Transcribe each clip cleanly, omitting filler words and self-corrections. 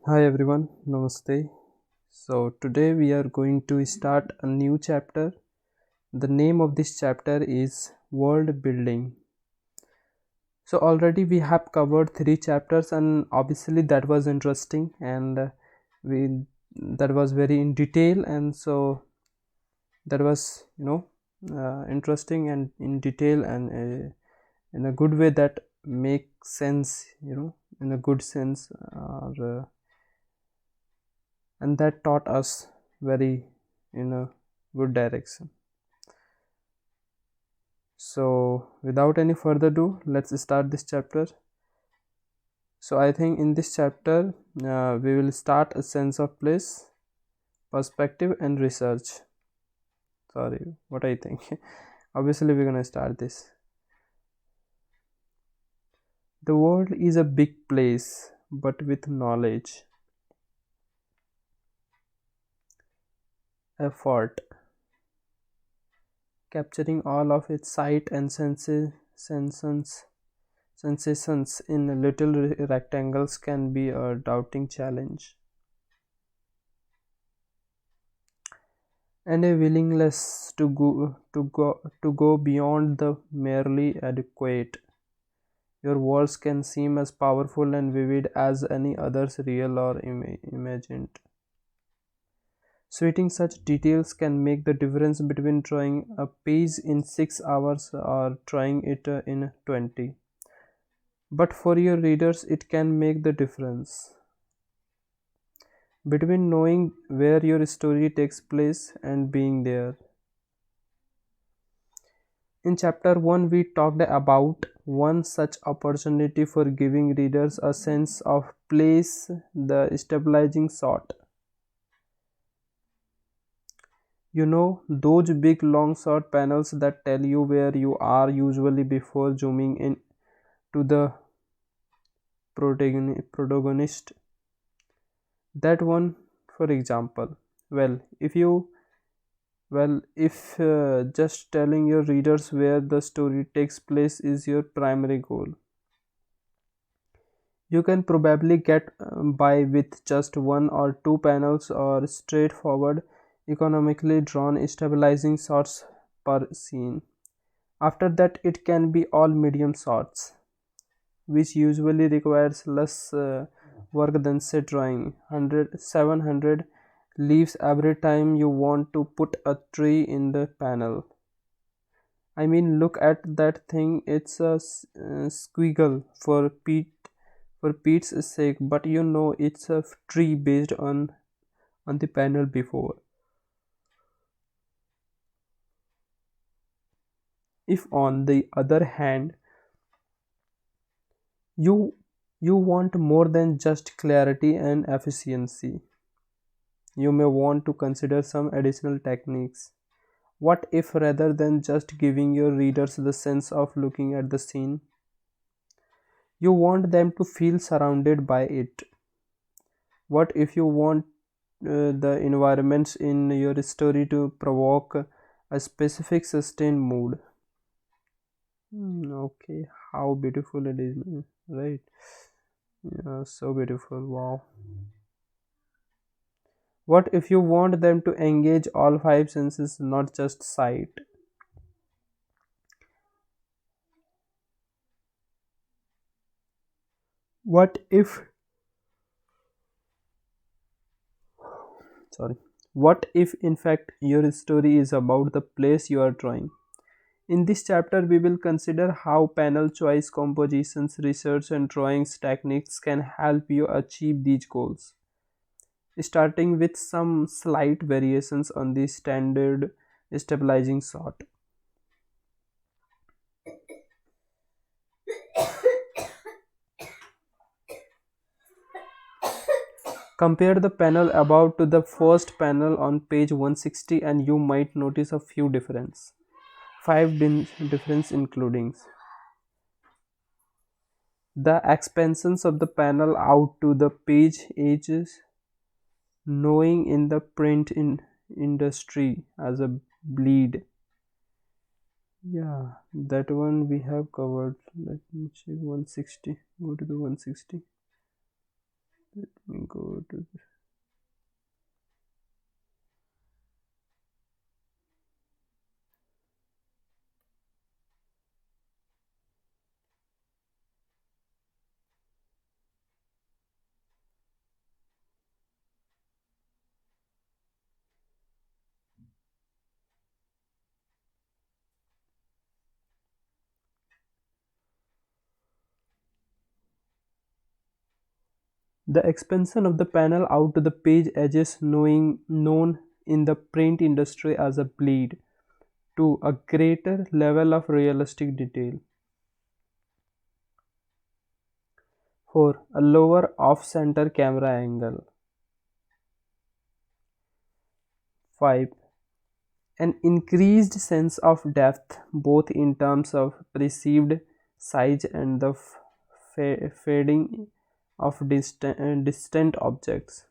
Hi everyone, Namaste. So today we are going to start a new chapter. The name of this chapter is World Building. So already we have covered three chapters, and obviously that was interesting, and we that was very in detail, and so that was interesting and in detail, and in a good way that makes sense, in a good sense, and that taught us very in a good direction. So without any further ado, let's start this chapter. So I think in this chapter we will start a sense of place, perspective, and research. Sorry, what I think. Obviously we're gonna start this. The world is a big place, but with knowledge, effort, capturing all of its sight and sensations in little rectangles can be a doubting challenge, and a willingness to go beyond the merely adequate. Your words can seem as powerful and vivid as any others, real or imagined. Suiting such details can make the difference between drawing a page in 6 hours or drawing it in 20. But for your readers, it can make the difference between knowing where your story takes place and being there. In chapter 1, we talked about one such opportunity for giving readers a sense of place, the stabilizing shot. You know, those big long shot panels that tell you where you are usually before zooming in to the protagonist. That one, for example. Well, if just telling your readers where the story takes place is your primary goal, you can probably get by with just one or two panels or straightforward, economically drawn stabilizing shots per scene. After that, it can be all medium shots, which usually requires less work than set drawing 100 700 leaves every time you want to put a tree in the panel. I mean, look at that thing. It's a squiggle for Pete's sake, but you know it's a tree based on the panel before. If on the other hand you you want more than just clarity and efficiency, you may want to consider some additional techniques. What if rather than just giving your readers the sense of looking at the scene, you want them to feel surrounded by it? What if you want the environments in your story to provoke a specific sustained mood? Okay, how beautiful it is, right? Yeah, so beautiful. Wow. What if you want them to engage all five senses, not just sight? What if, sorry, what if in fact your story is about the place you are drawing? In this chapter, we will consider how panel choice, compositions, research, and drawings techniques can help you achieve these goals, starting with some slight variations on the standard stabilizing shot. Compare the panel above to the first panel on page 160 and you might notice a few difference. Five difference including the expansions of the panel out to the page edges, knowing in the print industry as a bleed. Yeah, that one we have covered. Let me check 160. Go to the 160. Let me go to the expansion of the panel out to the page edges, known in the print industry as a bleed, to a greater level of realistic detail. 4. A lower off-center camera angle. 5. An increased sense of depth, both in terms of perceived size and the fading of distant objects.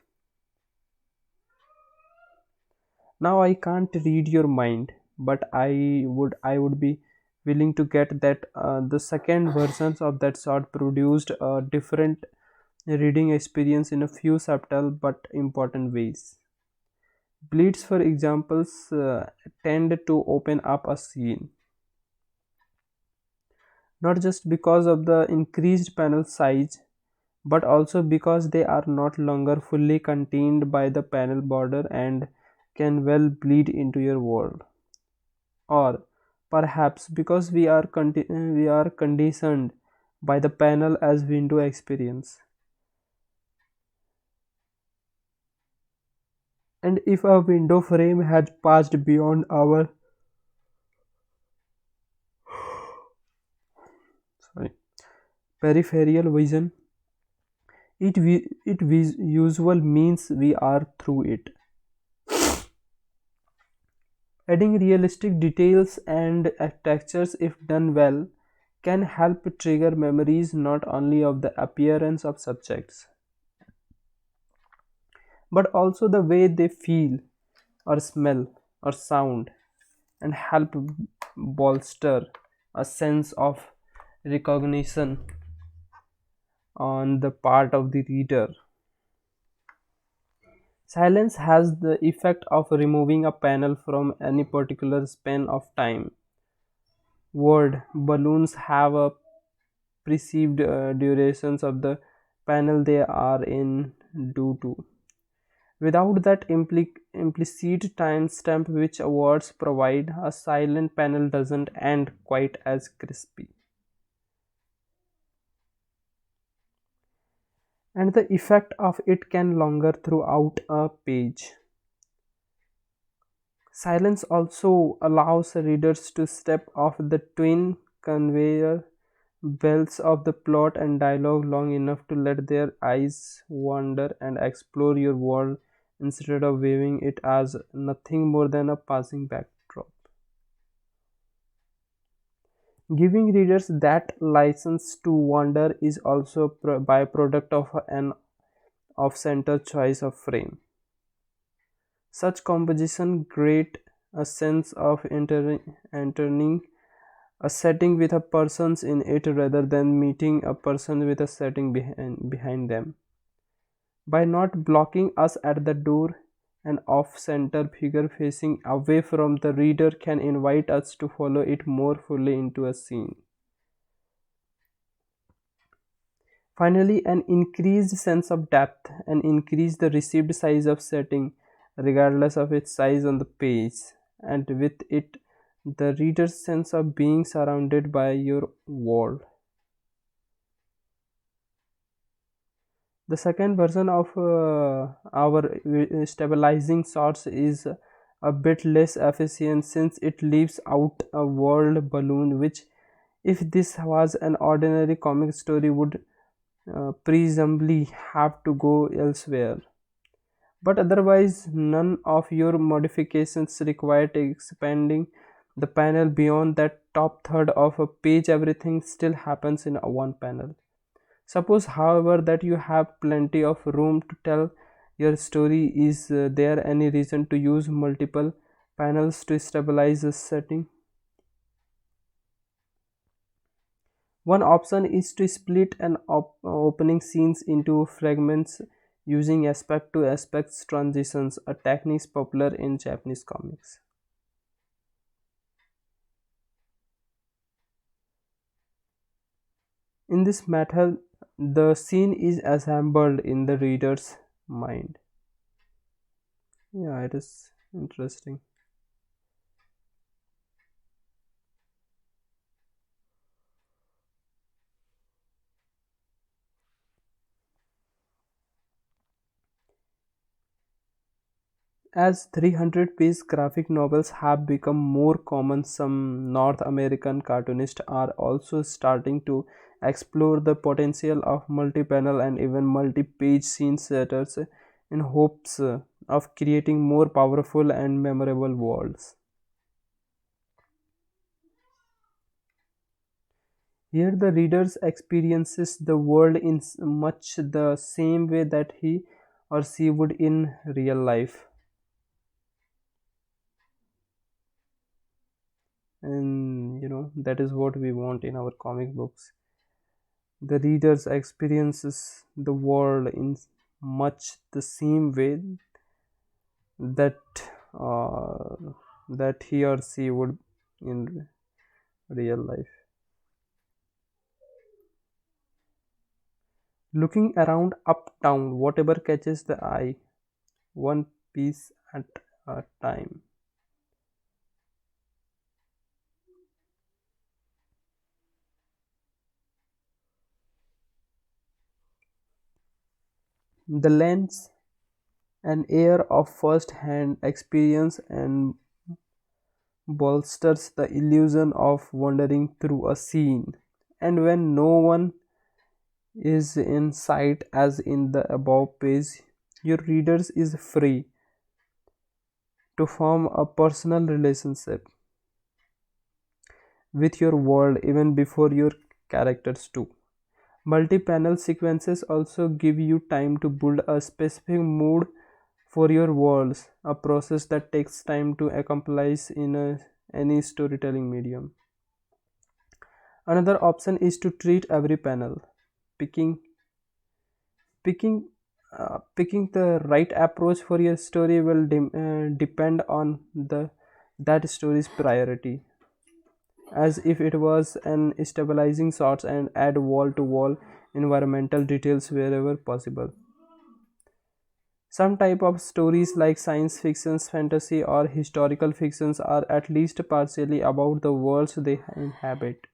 Now I can't read your mind, but I would be willing to get that the second versions of that sort produced a different reading experience in a few subtle but important ways. Bleeds, for examples, tend to open up a scene, not just because of the increased panel size, but also because they are not longer fully contained by the panel border and can well bleed into your world. Or perhaps because we are conditioned by the panel as window experience. And if a window frame has passed beyond our sorry, peripheral vision, it usual means we are through it. Adding realistic details and textures, if done well, can help trigger memories not only of the appearance of subjects, but also the way they feel or smell or sound, and help bolster a sense of recognition on the part of the reader. Silence has the effect of removing a panel from any particular span of time. Word balloons have a perceived durations of the panel they are in due to. Without that implicit timestamp which words provide, a silent panel doesn't end quite as crispy. And the effect of it can linger throughout a page. Silence also allows readers to step off the twin conveyor belts of the plot and dialogue long enough to let their eyes wander and explore your world instead of viewing it as nothing more than a passing backdrop. Giving readers that license to wander is also a byproduct of an off-center choice of frame. Such composition create a sense of entering a setting with a persons in it rather than meeting a person with a setting behind them. By not blocking us at the door, an off-center figure facing away from the reader can invite us to follow it more fully into a scene. Finally, an increased sense of depth and increase the received size of setting regardless of its size on the page, and with it the reader's sense of being surrounded by your world. The second version of our stabilizing source is a bit less efficient since it leaves out a world balloon which, if this was an ordinary comic story, would presumably have to go elsewhere. But otherwise, none of your modifications require expanding the panel beyond that top third of a page. Everything still happens in a one panel. Suppose, however, that you have plenty of room to tell your story. Is there any reason to use multiple panels to stabilize the setting? One option is to split an opening scenes into fragments using aspect to aspect transitions, a technique popular in Japanese comics. In this method, the scene is assembled in the reader's mind. Yeah, it is interesting. As 300-page graphic novels have become more common, some North American cartoonists are also starting to explore the potential of multi-panel and even multi-page scene setters in hopes of creating more powerful and memorable worlds. Here the reader experiences the world in much the same way that he or she would in real life. And that is what we want in our comic books. The readers experiences the world in much the same way that uh, that he or she would in real life. Looking around uptown, whatever catches the eye, one piece at a time. The lens, an air of first-hand experience, and bolsters the illusion of wandering through a scene. And when no one is in sight, as in the above page, your readers is free to form a personal relationship with your world even before your characters do. Multi-panel sequences also give you time to build a specific mood for your worlds, a process that takes time to accomplish in any storytelling medium. Another option is to treat every panel, picking picking picking the right approach for your story will depend on the that story's priority, as if it was an stabilizing sorts, and add wall to wall environmental details wherever possible. Some type of stories like science fictions, fantasy, or historical fictions are at least partially about the worlds they inhabit,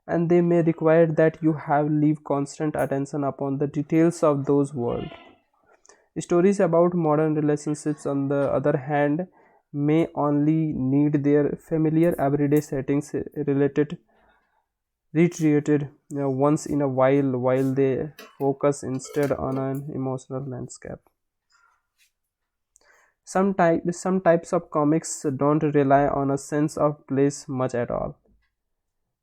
and they may require that you have leave constant attention upon the details of those worlds. Stories about modern relationships, on the other hand, may only need their familiar everyday settings recreated once in a while they focus instead on an emotional landscape. Some types of comics don't rely on a sense of place much at all.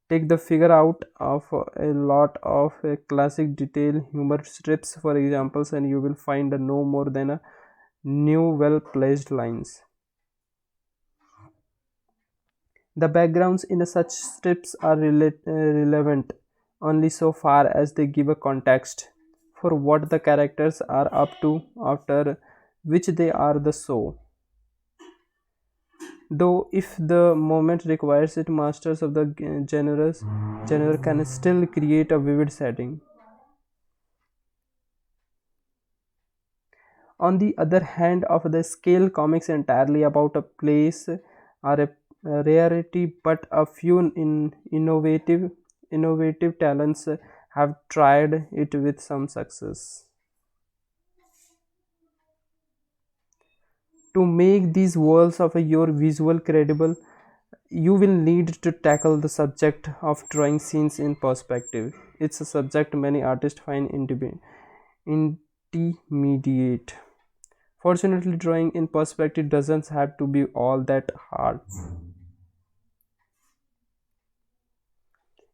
Take the figure out of a lot of classic detail humor strips, for examples, and you will find no more than a new well placed lines. The backgrounds in such strips are relevant only so far as they give a context for what the characters are up to, after which they are the show. Though if the moment requires it, masters of the genre can still create a vivid setting. On the other hand, of the scale comics entirely about a place are a rarity, but a few innovative talents have tried it with some success. To make these worlds of your visual credible, you will need to tackle the subject of drawing scenes in perspective. It's a subject many artists find intermediate. Fortunately, drawing in perspective doesn't have to be all that hard.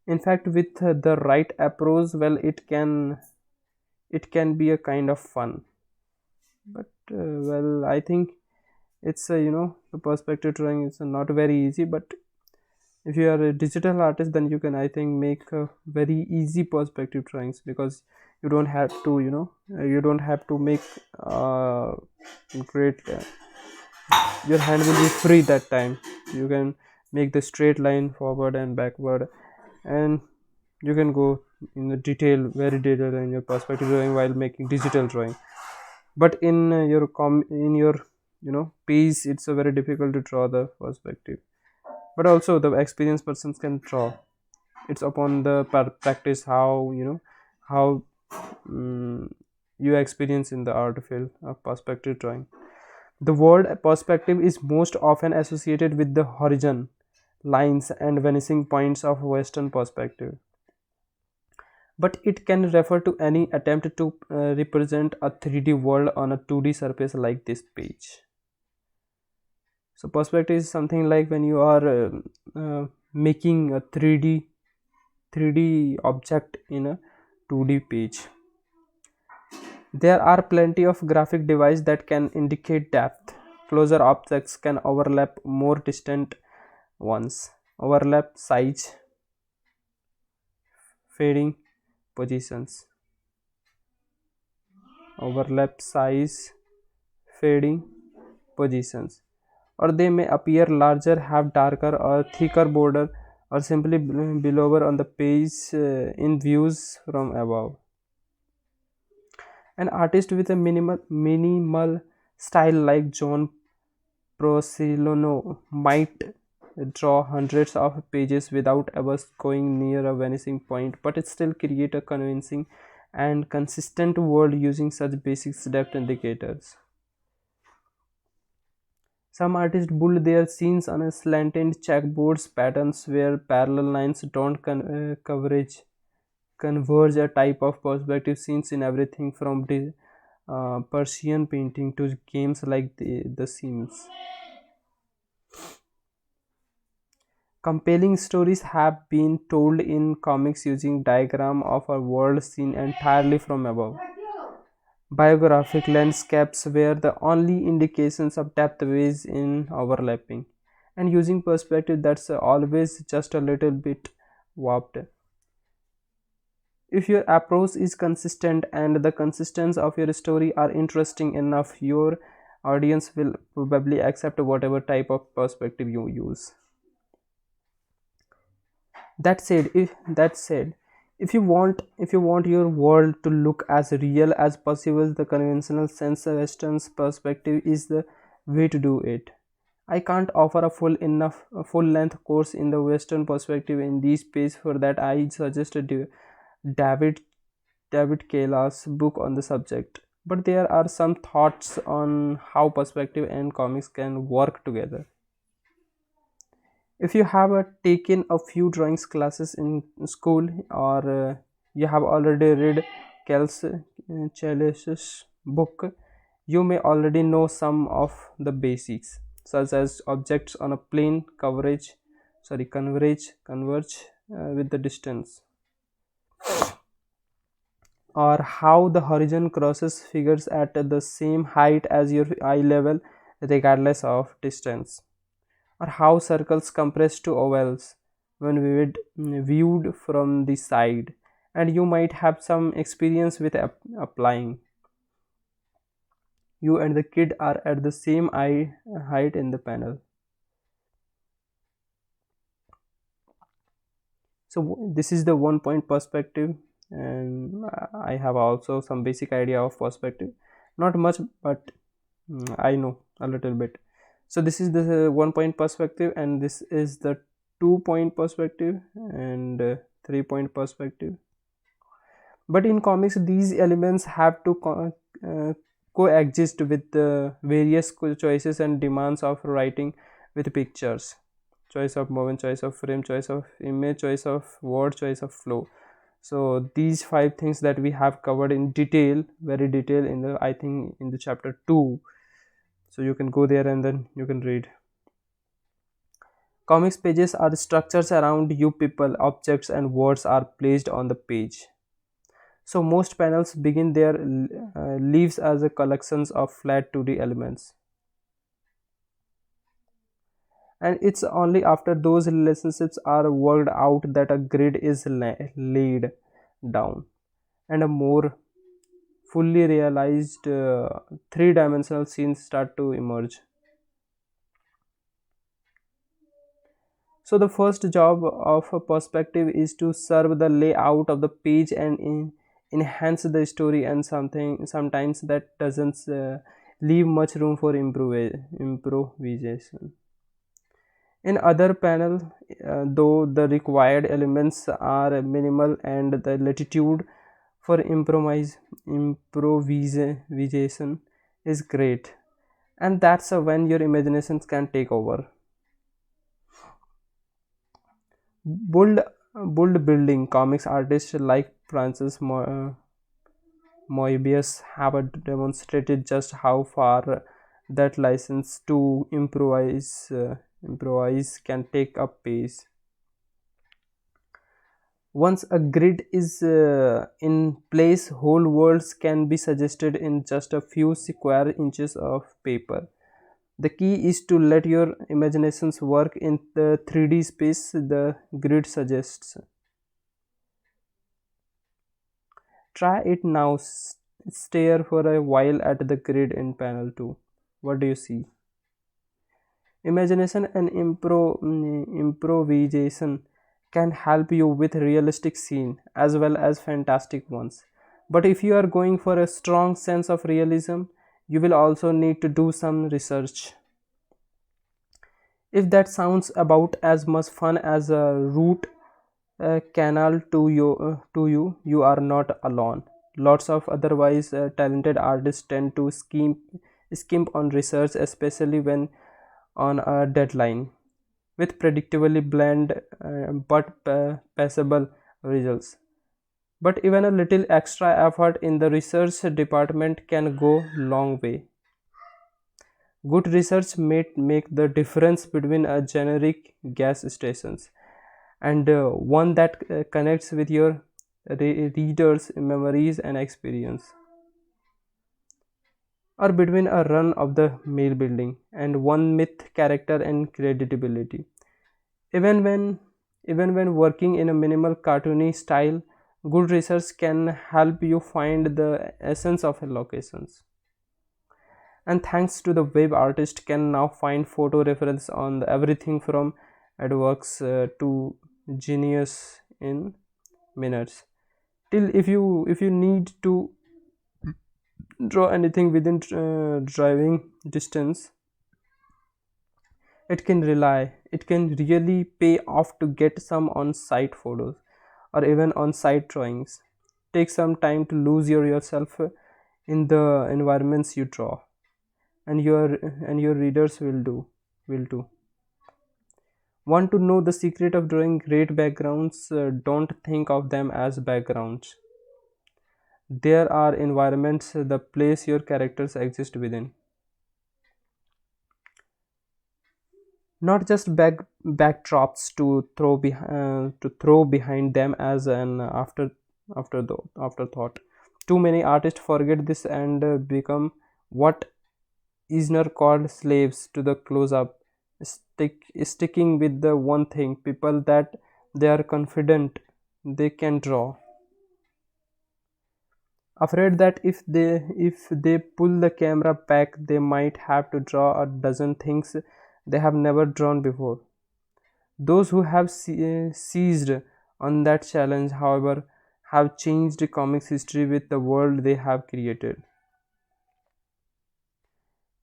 In fact, with the right approach, well, it can be a kind of fun. But I think it's the perspective drawing is not very easy, but If you are a digital artist, then you can, I think, make very easy perspective drawings, because you don't have to, you don't have to make uh, great your hand will be free that time. You can make the straight line forward and backward, and you can go in the detail, very detailed in your perspective drawing while making digital drawing. But in in your piece, it's a very difficult to draw the perspective. But also the experienced persons can draw. It's upon the practice, how how um, you experience in the art field of perspective drawing. The word perspective is most often associated with the horizon, lines, and vanishing points of Western perspective, but it can refer to any attempt to represent a 3D world on a 2D surface like this page. So, perspective is something like when you are making a 3D object in a 2D page. There are plenty of graphic devices that can indicate depth. Closer objects can overlap more distant ones. Overlap, size, fading, positions. Overlap, size, fading, positions. Or they may appear larger, have darker or thicker border, or simply below on the page in views from above. An artist with a minimal style like John Prosilano might draw hundreds of pages without ever going near a vanishing point, but it still create a convincing and consistent world using such basic depth indicators. Some artists build their scenes on a slanted checkboards patterns where parallel lines don't converge, a type of perspective scenes in everything from Persian painting to games like the Sims. Compelling stories have been told in comics using diagram of a world seen entirely from above. Biographic landscapes where the only indications of depth ways in overlapping, and using perspective that's always just a little bit warped. If your approach is consistent and the consistency of your story are interesting enough, your audience will probably accept whatever type of perspective you use. That said, if you want your world to look as real as possible, the conventional sense western perspective is the way to do it. I can't offer a full length course in the western perspective in this page. For that, I suggested David David Kayla's book on the subject. But there are some thoughts on how perspective and comics can work together. If you have taken a few drawings classes in school, or you have already read Chelse's book, you may already know some of the basics, such as objects on a plane converge with the distance, or how the horizon crosses figures at the same height as your eye level regardless of distance, or how circles compress to ovals when viewed from the side, and you might have some experience with applying. You and the kid are at the same eye height in the panel. So this is the one point perspective, and I have also some basic idea of perspective, not much, but I know a little bit. So this is the 1 point perspective, and this is the 2 point perspective, and 3 point perspective. But in comics, these elements have to coexist with the various choices and demands of writing with pictures: choice of moment, choice of frame, choice of image, choice of word, choice of flow. So these five things that we have covered in detail, very detail, in the, I think, in the chapter 2. So you can go there and then you can read. Comics pages are structures around you, people, objects, and words are placed on the page. So most panels begin their leaves as a collections of flat 2D elements, and it's only after those relationships are worked out that a grid is laid down and a more fully realized three-dimensional scenes start to emerge. So the first job of a perspective is to serve the layout of the page and enhance the story, and sometimes that doesn't leave much room for improvisation. In other panel, though the required elements are minimal and the latitude for improvisation is great, and that's when your imaginations can take over. Bold, bold building comics artists like Francis Moebius have demonstrated just how far that license to improvise can take a pace. Once a grid is in place, whole worlds can be suggested in just a few square inches of paper. The key is to let your imaginations work in the 3D space the grid suggests. Try it now. Stare for a while at the grid in panel 2. What do you see? Imagination and improvisation can help you with realistic scene as well as fantastic ones. But if you are going for a strong sense of realism, you will also need to do some research. If that sounds about as much fun as a root canal you are not alone. Lots of otherwise talented artists tend to skimp on research, especially when on a deadline, with predictably bland but passable results. But even a little extra effort in the research department can go long way. Good research may make the difference between a generic gas stations and one that connects with your readers' memories and experience, or between a run of the mill building and one myth character and credibility. Even when even when working in a minimal cartoony style, good research can help you find the essence of a locations. And thanks to the web, artist can now find photo reference on everything from adworks to genius in minutes. Till if you need to draw anything within driving distance, it can really pay off to get some on-site photos or even on-site drawings. Take some time to lose yourself in the environments you draw, and your readers will too. Want to know the secret of drawing great backgrounds? Don't think of them as backgrounds. There are environments, the place your characters exist within, not just backdrops to throw behind them as an afterthought. Too many artists forget this and become what Eisner called slaves to the close-up, sticking with the one thing, people that they are confident they can draw, afraid that if they pull the camera back they might have to draw a dozen things they have never drawn before. Those who have seized on that challenge, however, have changed comics history with the world they have created.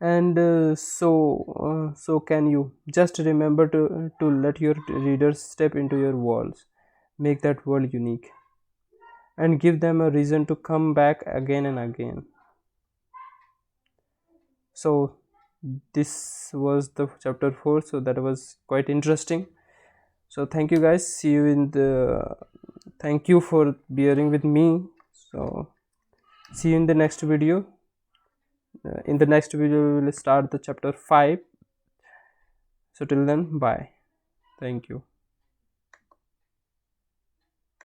And so can you. Just remember to let your readers step into your worlds, make that world unique, and give them a reason to come back again and again. So this was the chapter 4, so that was quite interesting. So thank you guys, see you in the thank you for bearing with me. So see you in the next video. In the next video we will start the chapter 5. So till then, bye, thank you.